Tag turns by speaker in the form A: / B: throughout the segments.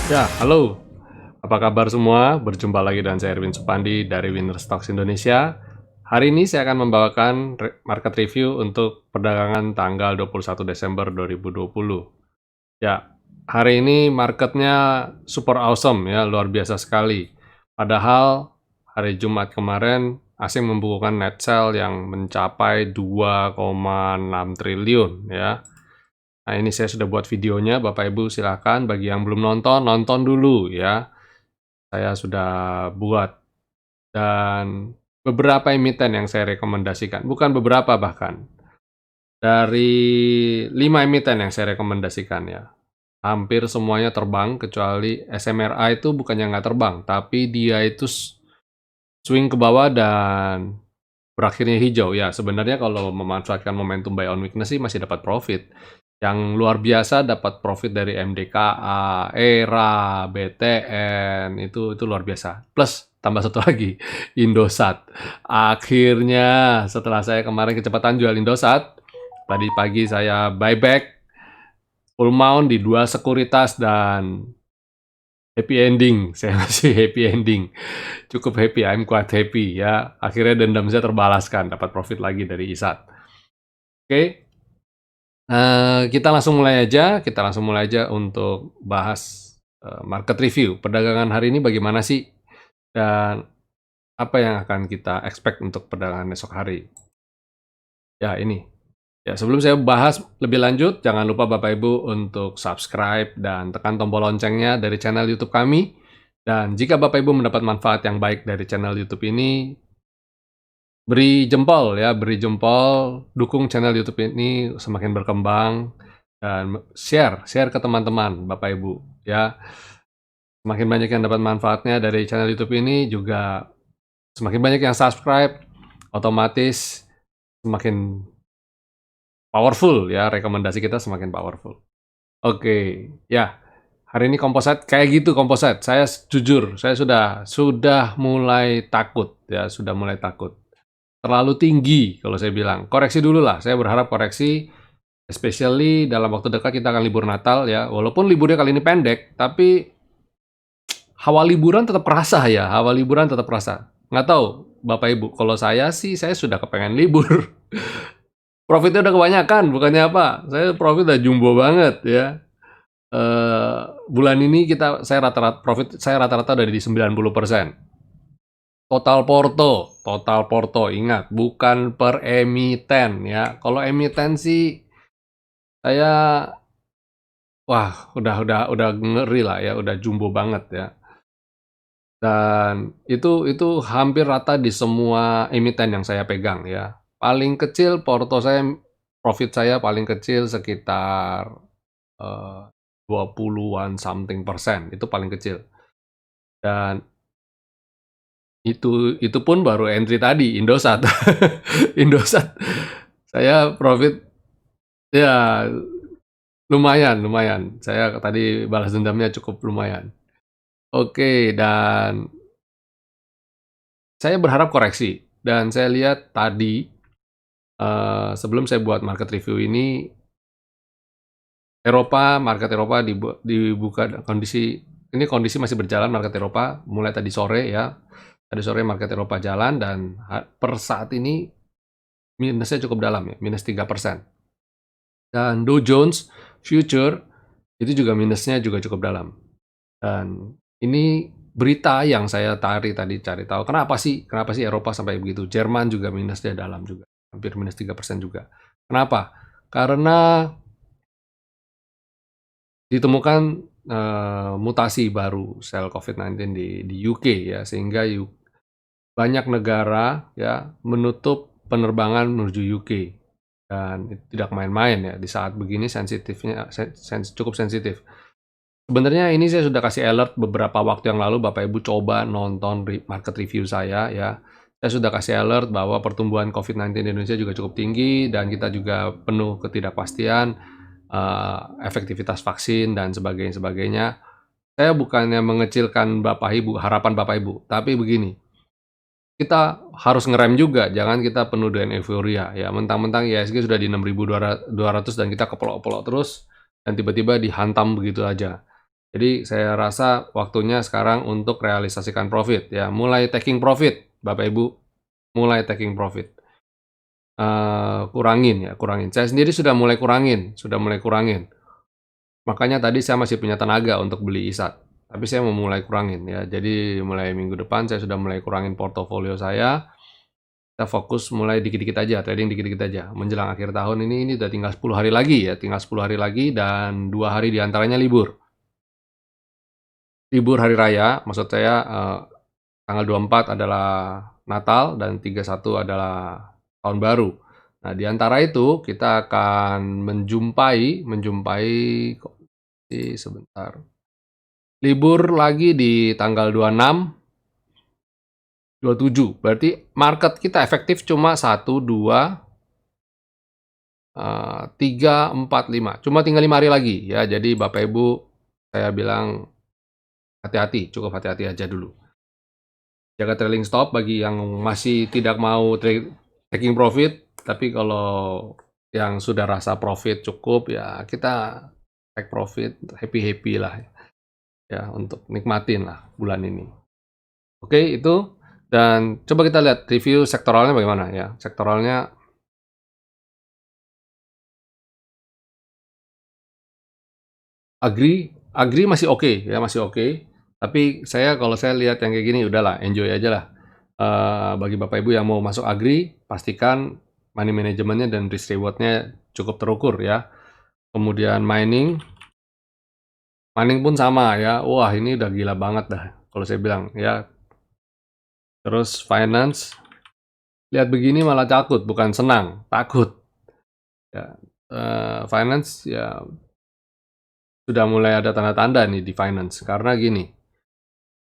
A: Ya, halo. Apa kabar semua? Berjumpa lagi dengan saya Erwin Supandi dari Winner Stocks Indonesia. Hari ini saya akan membawakan market review untuk perdagangan tanggal 21 Desember 2020. Ya, hari ini marketnya super awesome ya, luar biasa sekali. Padahal hari Jumat kemarin asing membukukan net sell yang mencapai 2,6 triliun ya. Nah, ini saya sudah buat videonya, Bapak Ibu silakan. Bagi yang belum nonton, nonton dulu ya. Saya sudah buat, dan beberapa emiten yang saya rekomendasikan, bukan beberapa bahkan, dari 5 emiten yang saya rekomendasikan ya. Hampir semuanya terbang, kecuali SMRA itu bukannya nggak terbang, tapi dia itu swing ke bawah dan berakhirnya hijau. Ya, sebenarnya kalau memanfaatkan momentum buy on weakness sih masih dapat profit. Yang luar biasa dapat profit dari MDKA, ERA, BTN, itu luar biasa. Plus tambah satu lagi, Indosat. Akhirnya setelah saya kemarin kecepatan jual Indosat, tadi pagi saya buyback full mount di 2 sekuritas dan happy ending. Saya masih happy ending. Cukup happy, I'm quite happy ya. Akhirnya dendam saya terbalaskan, dapat profit lagi dari ISAT. Oke. Kita langsung mulai aja untuk bahas market review. Perdagangan hari ini bagaimana sih? Dan apa yang akan kita expect untuk perdagangan esok hari? Ya, ini. Ya, sebelum saya bahas lebih lanjut, jangan lupa Bapak Ibu untuk subscribe dan tekan tombol loncengnya dari channel YouTube kami. Dan jika Bapak Ibu mendapat manfaat yang baik dari channel YouTube ini, beri jempol ya, beri jempol, dukung channel YouTube ini semakin berkembang, dan share ke teman-teman, Bapak Ibu, ya. Semakin banyak yang dapat manfaatnya dari channel YouTube ini, juga semakin banyak yang subscribe, otomatis semakin powerful ya, rekomendasi kita semakin powerful. Oke, ya. Hari ini komposit kayak gitu komposit. Saya jujur, saya sudah mulai takut ya, sudah mulai takut. Terlalu tinggi kalau saya bilang. Koreksi dulu lah, saya berharap koreksi, especially dalam waktu dekat kita akan libur Natal ya. Walaupun liburnya kali ini pendek, tapi hawa liburan tetap terasa ya, hawa liburan tetap terasa. Nggak tahu, Bapak Ibu, kalau saya sih, saya sudah kepengen libur. Profitnya udah kebanyakan, bukannya apa. Saya profit udah jumbo banget ya. Bulan ini saya rata-rata udah di 90%. Total porto, ingat, bukan per emiten ya. Kalau emiten sih saya, wah, udah ngeri lah ya, udah jumbo banget ya. Dan itu hampir rata di semua emiten yang saya pegang ya. Paling kecil profit saya paling kecil sekitar 20-an something persen, itu paling kecil. Dan itu pun baru entry tadi, Indosat. Indosat, saya profit ya lumayan. Saya tadi balas dendamnya cukup lumayan. Oke, dan saya berharap koreksi. Dan saya lihat tadi, sebelum saya buat market review ini, market Eropa dibuka kondisi masih berjalan market Eropa, mulai tadi sore ya. Tadi sore market Eropa jalan dan per saat ini minusnya cukup dalam ya, minus 3%. Dan Dow Jones Future itu juga minusnya juga cukup dalam. Dan ini berita yang saya cari tahu. Kenapa sih Eropa sampai begitu? Jerman juga minusnya dalam juga, hampir minus 3% juga. Kenapa? Karena ditemukan mutasi baru sel COVID-19 di UK ya, sehingga banyak negara ya menutup penerbangan menuju UK. Dan itu tidak main-main ya, di saat begini cukup sensitif. Sebenarnya ini saya sudah kasih alert beberapa waktu yang lalu, Bapak Ibu coba nonton market review saya ya. Saya sudah kasih alert bahwa pertumbuhan COVID-19 di Indonesia juga cukup tinggi dan kita juga penuh ketidakpastian, efektivitas vaksin dan sebagainya. Saya bukannya mengecilkan harapan Bapak Ibu, tapi begini, kita harus ngerem juga, jangan kita penuh dengan euforia ya. Mentang-mentang IHSG sudah di 6.200 dan kita kepelok-pelok terus dan tiba-tiba dihantam begitu aja. Jadi saya rasa waktunya sekarang untuk realisasikan profit ya, mulai taking profit Bapak Ibu, mulai taking profit. Kurangin ya, kurangin. Saya sendiri sudah mulai kurangin. Makanya tadi saya masih punya tenaga untuk beli ISAT, tapi saya mau mulai kurangin ya. Jadi mulai minggu depan saya sudah mulai kurangin portofolio saya. Kita fokus mulai dikit-dikit aja, trading dikit-dikit aja. Menjelang akhir tahun ini udah tinggal 10 hari lagi ya, tinggal 10 hari lagi dan 2 hari diantaranya libur. Libur hari raya, maksud saya tanggal 24 adalah Natal dan 31 adalah Tahun Baru. Nah, di antara itu kita akan menjumpai kok sebentar. Libur lagi di tanggal 26, 27. Berarti market kita efektif cuma 1, 2, 3, 4, 5. Cuma tinggal 5 hari lagi ya. Jadi Bapak Ibu saya bilang hati-hati, cukup hati-hati aja dulu. Jaga trailing stop bagi yang masih tidak mau taking profit, tapi kalau yang sudah rasa profit cukup ya kita take profit, happy-happy lah ya untuk nikmatin lah bulan ini. Oke, itu dan coba kita lihat review sektoralnya bagaimana ya. Sektoralnya agri masih oke ya, masih oke. Tapi kalau saya lihat yang kayak gini udahlah enjoy aja lah. Bagi Bapak Ibu yang mau masuk agri, pastikan money manajemennya dan risk reward-nya cukup terukur ya. Kemudian mining pun sama ya. Wah, ini udah gila banget dah kalau saya bilang ya. Terus finance, lihat begini malah takut, bukan senang, takut. Ya, finance ya sudah mulai ada tanda-tanda nih di finance karena gini,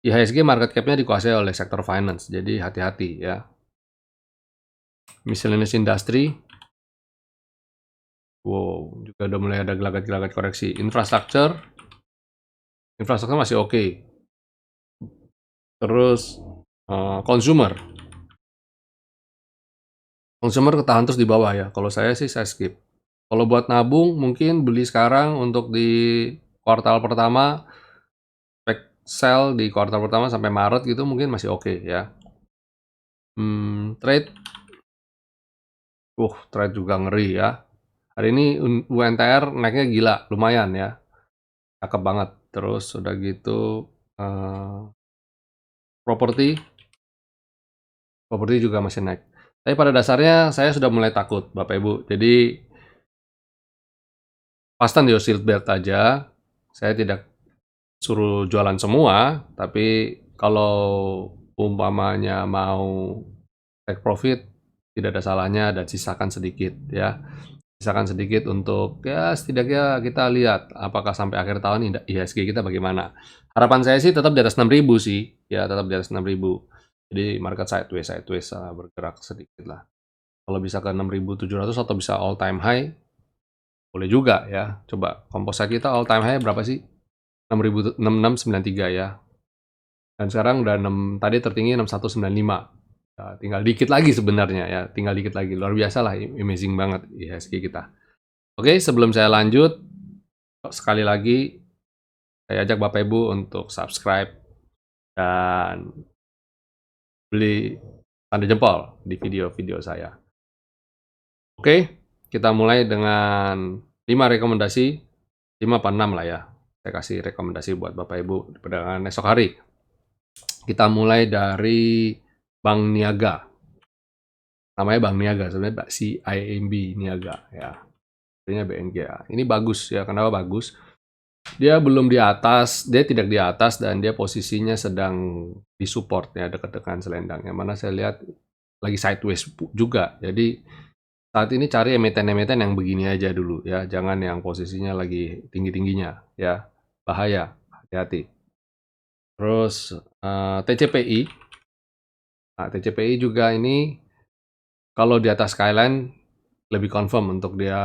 A: IHSG market cap-nya dikuasai oleh sektor finance, jadi hati-hati ya. Miscellaneous industry, wow, juga udah mulai ada gelagat-gelagat koreksi. Infrastructure masih oke. Terus consumer ketahan terus di bawah ya. Kalau saya sih saya skip. Kalau buat nabung mungkin beli sekarang untuk di kuartal pertama, sell di kuartal pertama sampai Maret gitu mungkin masih oke ya. Trade juga ngeri ya. Hari ini UNTR naiknya gila, lumayan ya. Cakep banget. Terus udah gitu properti juga masih naik. Tapi pada dasarnya saya sudah mulai takut Bapak Ibu. Jadi pasang di seat belt aja. Saya tidak suruh jualan semua, tapi kalau umpamanya mau take profit tidak ada salahnya dan sisakan sedikit ya. Sisakan sedikit untuk ya setidaknya kita lihat apakah sampai akhir tahun ini IHSG kita bagaimana. Harapan saya sih tetap di atas 6.000 sih, ya tetap di atas 6.000. Jadi market sideways bergerak sedikit lah. Kalau bisa ke 6.700 atau bisa all time high, boleh juga ya. Coba komposit kita all time high berapa sih? 6693 ya. Dan sekarang udah tadi tertinggi 6195. Ya, tinggal dikit lagi sebenarnya ya, tinggal dikit lagi. Luar biasa lah, amazing banget IHSG kita. Oke, sebelum saya lanjut, sekali lagi saya ajak Bapak Ibu untuk subscribe dan beli tanda jempol di video-video saya. Oke, kita mulai dengan 5 rekomendasi, 5 apa 6 lah ya. Saya kasih rekomendasi buat Bapak Ibu di perdagangan esok hari. Kita mulai dari Bank Niaga. Namanya Bank Niaga, sebenarnya CIMB Niaga ya. Artinya BNGA. Ini bagus ya, kenapa bagus? Dia belum di atas, dia tidak di atas dan dia posisinya sedang di support ya, dekat dengan selendang. Yang mana saya lihat lagi sideways juga. Jadi saat ini cari emiten-emiten yang begini aja dulu ya, jangan yang posisinya lagi tinggi-tingginya ya. Bahaya, hati-hati. Terus TCPI. Nah, TCPI juga ini kalau di atas skyline lebih confirm untuk dia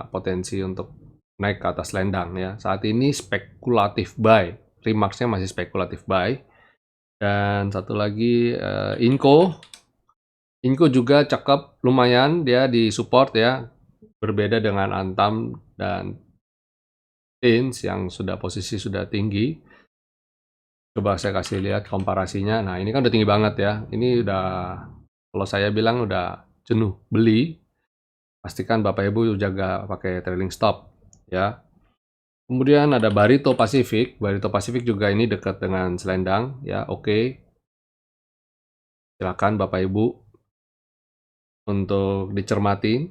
A: potensi untuk naik ke atas selendang ya. Saat ini spekulatif buy, remarks-nya masih spekulatif buy. Dan satu lagi Inco juga cakep, lumayan dia di support ya. Berbeda dengan Antam dan yang posisi sudah tinggi. Coba saya kasih lihat komparasinya. Nah, ini kan udah tinggi banget ya. Ini udah, kalau saya bilang udah jenuh beli, pastikan Bapak Ibu jaga pakai trailing stop ya. Kemudian ada Barito Pacific. Barito Pacific juga ini dekat dengan selendang ya. Oke. Silakan Bapak Ibu untuk dicermati.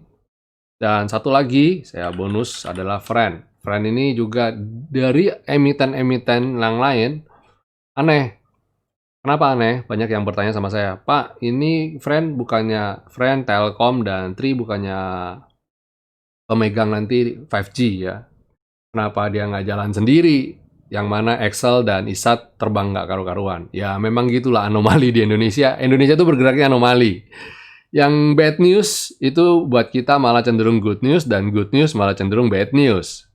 A: Dan satu lagi saya bonus adalah Friend. Friend ini juga dari emiten-emiten yang lain aneh. Kenapa aneh? Banyak yang bertanya sama saya, Pak, ini Friend bukannya Telkom dan Tri bukannya pemegang nanti 5G ya? Kenapa dia nggak jalan sendiri? Yang mana Excel dan ISAT terbang nggak karu-karuan? Ya memang gitulah anomali di Indonesia. Indonesia itu bergeraknya anomali. Yang bad news itu buat kita malah cenderung good news, dan good news malah cenderung bad news.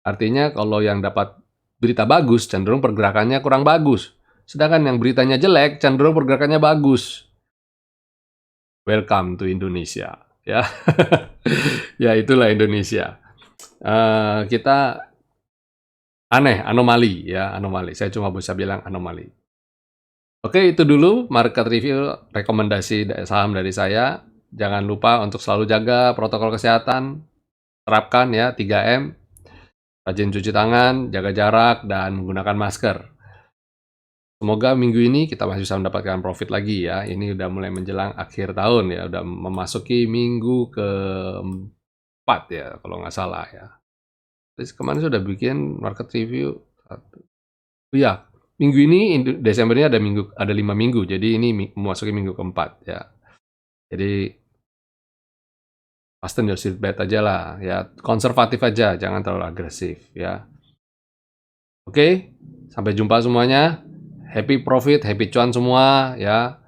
A: Artinya kalau yang dapat berita bagus cenderung pergerakannya kurang bagus. Sedangkan yang beritanya jelek cenderung pergerakannya bagus. Welcome to Indonesia, ya. Ya itulah Indonesia. Kita aneh, anomali ya, anomali. Saya cuma bisa bilang anomali. Oke, itu dulu market review rekomendasi saham dari saya. Jangan lupa untuk selalu jaga protokol kesehatan, terapkan ya 3M, rajin cuci tangan, jaga jarak, dan menggunakan masker. Semoga minggu ini kita masih bisa mendapatkan profit lagi ya. Ini udah mulai menjelang akhir tahun ya, udah memasuki minggu ke-4 ya, kalau nggak salah ya. Terus kemarin sudah bikin market review. Iya, minggu ini Desember ini ada 5 minggu, jadi ini memasuki minggu ke-4 ya. Jadi fasten your seatbelt aja lah ya, konservatif aja, jangan terlalu agresif ya. Oke, sampai jumpa semuanya. Happy profit, happy cuan semua ya.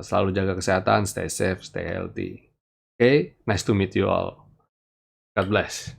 A: Selalu jaga kesehatan, stay safe, stay healthy. Okay, nice to meet you all. God bless.